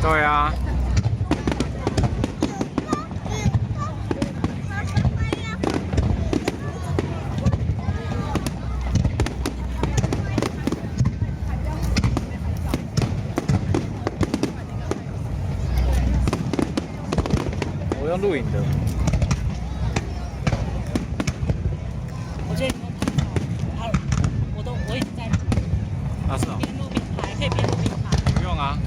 对啊。我用录影的。我觉得我已经在录。啊是哦。边录边拍，可以边录边拍。不用啊。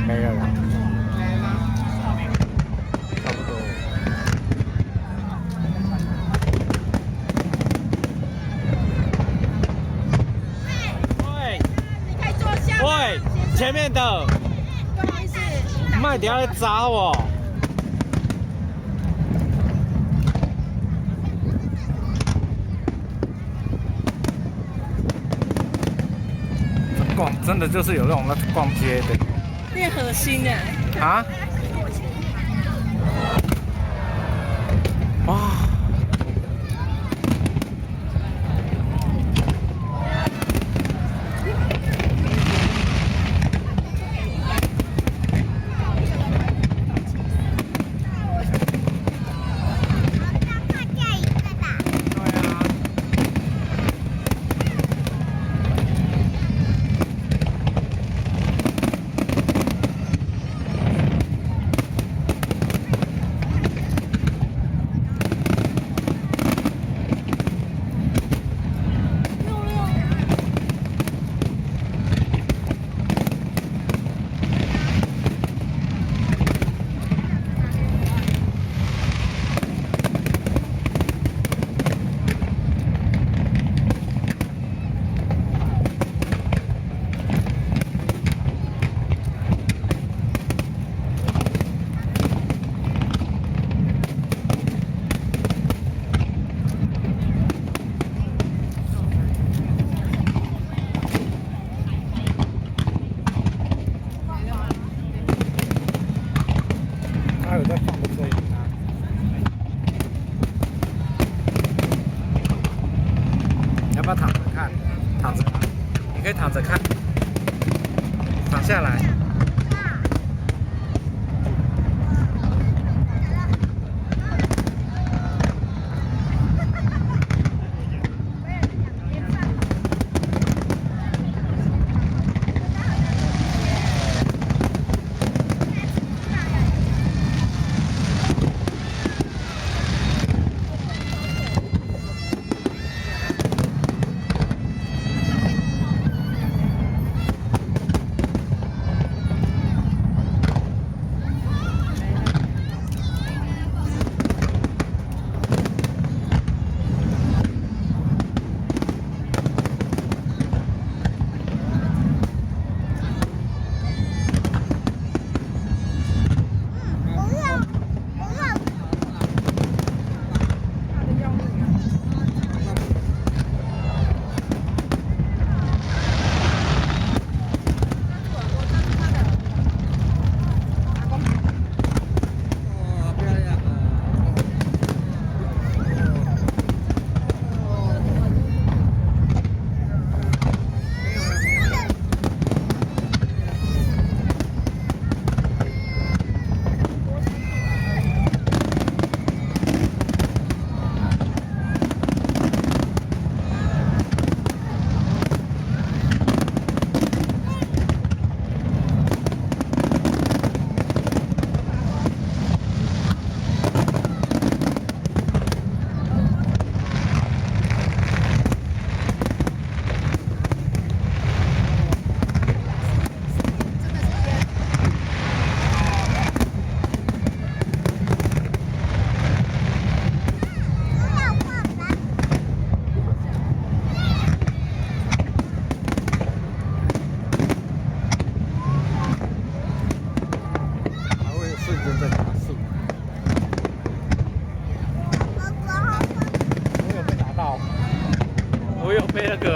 没了啦，差不多。喂，你可以坐下。喂，前面的，不好意思，卖等下来砸我。逛真的就是有那种逛街的。变核心哎！啊？哇！他有在放的声音啊。你要不要躺着看？躺着，你可以躺着看，躺下来。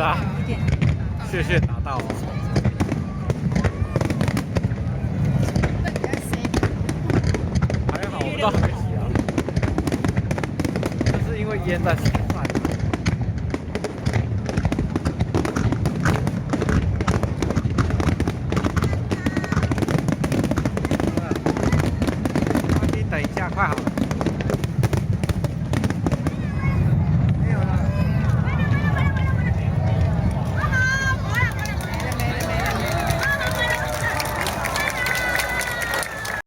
啊，一点。谢谢达到哦。还好我们都还没洗啊，就是因为烟在。